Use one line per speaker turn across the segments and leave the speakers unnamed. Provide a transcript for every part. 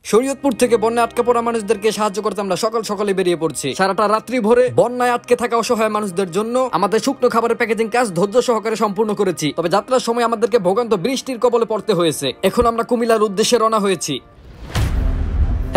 শরীয়তপুর থেকে বন্যায় আটকে পড়া মানুষদেরকে সাহায্য করতে আমরা সকাল সকালে বেরিয়ে পড়ছি। সারাটা রাত্রি ভরে বন্যায় আটকে থাকা অসহায় মানুষদের জন্য আমাদের শুকনো খাবারের প্যাকেজিং কাজ ধৈর্য সহকারে সম্পূর্ণ করেছি। তবে যাত্রার সময় আমাদেরকে ভোগান্ত বৃষ্টির কবলে পড়তে হয়েছে। এখন আমরা কুমিল্লার উদ্দেশ্যে রওনা হয়েছি।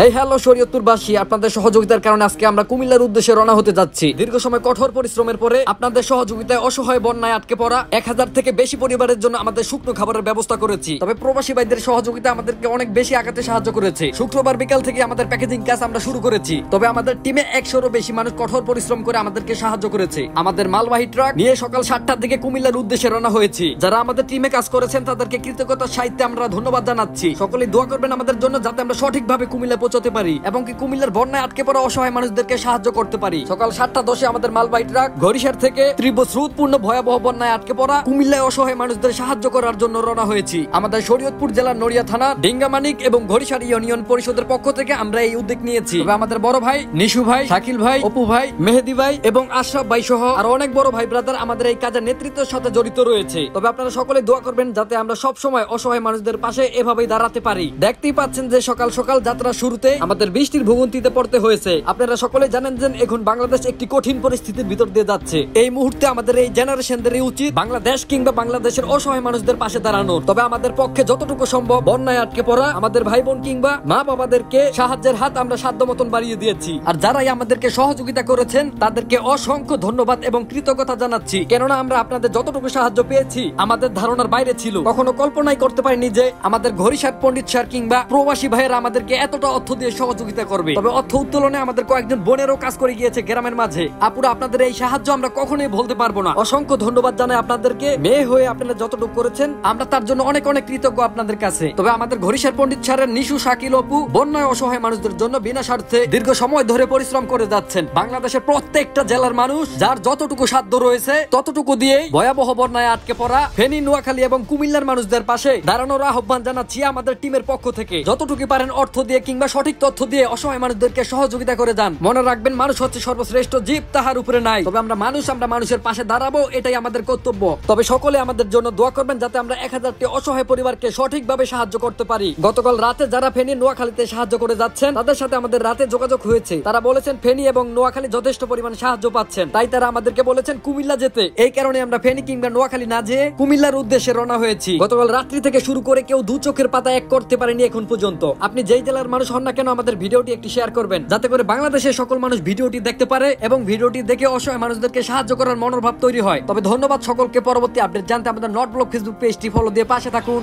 এই হ্যালো শরীয়তপুরবাসী, আপনাদের সহযোগিতার কারণে আজকে আমরা কুমিল্লার উদ্দেশ্যে রওনা হতে যাচ্ছি। দীর্ঘ সময় কঠোর পরিশ্রমের পরে আপনাদের সহযোগিতায় অসহায় বন্যায় আটকে পড়া 1000 থেকে বেশি পরিবারের জন্য আমাদের শুকনো খাবারের ব্যবস্থা করেছি। তবে প্রবাসী ভাইদের সহযোগিতা আমাদেরকে অনেক বেশি আগাতে সাহায্য করেছে। শুক্রবার বিকাল থেকে আমাদের প্যাকেজিং কাজ আমরা শুরু করেছি। তবে আমাদের টিমে 100-এরও বেশি মানুষ কঠোর পরিশ্রম করে আমাদেরকে সাহায্য করেছে। আমাদের মালবাহী ট্রাক নিয়ে সকাল 7টার দিকে কুমিল্লার উদ্দেশ্যে রওনা হয়েছি। যারা আমাদের টিমে কাজ করেছেন তাদেরকে কৃতজ্ঞতার সাহিত্যে আমরা ধন্যবাদ জানাচ্ছি। সকলে দোয়া করবেন আমাদের জন্য, যাতে আমরা সঠিকভাবে কুমিল্লা পৌঁছতে পারি এবং কুমিল্লার বন্যায় আটকে পড়া অসহায় মানুষদেরকে সাহায্য করতে পারি। সকাল 7:10 আমাদের মালবাহী ট্রাক ঘড়িসার থেকে তীব্র স্রোতপূর্ণ ভয়াবহ বন্যায় আটকে পড়া কুমিল্লায় অসহায় মানুষদের সাহায্য করার জন্য রওনা হয়েছি। আমাদের শরীয়তপুর জেলার নড়িয়া থানা, ডিঙ্গামানিক এবং ঘড়িসার ইউনিয়ন পরিষদের পক্ষ থেকে আমরা এই উদ্যোগ নিয়েছি। তবে আমাদের বড় ভাই নিশু ভাই, শাকিল ভাই, অপু ভাই, মেহেদি ভাই এবং আশরাফ ভাই সহ আর অনেক বড় ভাই ব্রাদার আমাদের এই কাজের নেতৃত্বের সাথে জড়িত রয়েছে। তবে আপনারা সকলে দোয়া করবেন যাতে আমরা সব সময় অসহায় মানুষদের পাশে এভাবেই দাঁড়াতে পারি। দেখতেই পাচ্ছেন যে সকাল সকাল যাত্রার শুরুতে আমাদের বৃষ্টির ভোগান্তিতে পড়তে হয়েছে। আপনারা সকলে জানেন যে এখন বাংলাদেশ একটি কঠিন পরিস্থিতির ভিতর দিয়ে যাচ্ছে। এই মুহূর্তে আমাদের এই জেনারেশনদের উচিত বাংলাদেশ কিংবা বাংলাদেশের অসহায় মানুষদের পাশে দাঁড়ানোর। তবে আমাদের পক্ষে যতটুকু সম্ভব বন্যায় আটকে পড়া আমাদের ভাই বোন কিংবা মা বাবাদেরকে সাহায্যের হাত আমরা সাধ্য মতন বাড়িয়ে দিয়েছি। আর যারাই আমাদেরকে সহযোগিতা করেছেন তাদেরকে অসংখ্য ধন্যবাদ এবং কৃতজ্ঞতা জানাচ্ছি। কেননা আমরা আপনাদের যতটুকু সাহায্য পেয়েছি আমাদের ধারণার বাইরে ছিল। কখনো কল্পনাই করতে পারিনি যে আমাদের ঘড়িসার পণ্ডিত স্যার কিংবা প্রবাসী ভাইয়েরা আমাদেরকে এতটা অর্থ দিয়ে সহযোগিতা করবে। তবে অর্থ উত্তোলনে আমাদের কয়েকজন বোনেরও কাজ করে গিয়েছে গ্রামের মাঝে। আপুরা, আপনাদের এই সাহায্য আমরা কখনোই ভুলতে পারবো না। অসংখ্য ধন্যবাদ জানাই আপনাদেরকে। মেয়ে হয়ে আপনারা যতটুকু করেছেন আমরা তার জন্য অনেক অনেক কৃতজ্ঞ আপনাদের কাছে। তবে আমাদের ঘড়িসার পণ্ডিত স্যারের নিশু, শাকিল, অপু বন্যায় অসহায় মানুষদের জন্য বিনা স্বার্থে দীর্ঘ সময় ধরে পরিশ্রম করে যাচ্ছেন। বাংলাদেশের প্রত্যেকটা জেলার মানুষ যার যতটুকু সাধ্য রয়েছে ততটুকু দিয়েই ভয়াবহ বন্যায় আটকে পড়া ফেনী, নোয়াখালী এবং কুমিল্লার মানুষদের পাশে দাঁড়ানোর আহ্বান জানাচ্ছি আমাদের টিমের পক্ষ থেকে। যতটুকু পারেন অর্থ দিয়ে কিংবা সঠিক তথ্য দিয়ে অসহায় মানুষদেরকে সহযোগিতা করে যান। মনে রাখবেন, মানুষ হচ্ছে সর্বশ্রেষ্ঠ জীব, তাহার উপরে নাই। তবে আমরা মানুষের পাশে দাঁড়াবো, এটাই আমাদের কর্তব্য। তবে সকলে আমাদের জন্য দোয়া করবেন যাতে আমরা 1000টি অসহায় পরিবারকে সঠিকভাবে সাহায্য করতে পারি। গতকাল রাতে যারা ফেনী, নোয়াখালীতে সাহায্য করে যাচ্ছেন তাদের সাথে আমাদের রাতে যোগাযোগ হয়েছে। তারা বলেছেন ফেনী এবং নোয়াখালী যথেষ্ট পরিমাণ সাহায্য পাচ্ছেন, তাই তারা আমাদেরকে বলেছেন কুমিল্লা যেতে। এই কারণে আমরা ফেনী কিংবা নোয়াখালী না যেয়ে কুমিল্লার উদ্দেশ্যে রওনা হয়েছি। গতকাল রাত্রি থেকে শুরু করে কেউ দু চোখের পাতা এক করতে পারেনি এখন পর্যন্ত। আপনি যেই জেলার মানুষ হন না কেন আমাদের ভিডিওটি একটি শেয়ার করবেন, যাতে করে বাংলাদেশের সকল মানুষ ভিডিওটি দেখতে পারে এবং ভিডিওটি দেখে অসহায় মানুষদেরকে সাহায্য করার মনোভাব তৈরি হয়। তবে ধন্যবাদ সকলকে। পরবর্তী আপডেট জানতে আমাদের নট ব্লগ ফেসবুক পেজটি ফলো দিয়ে পাশে থাকুন।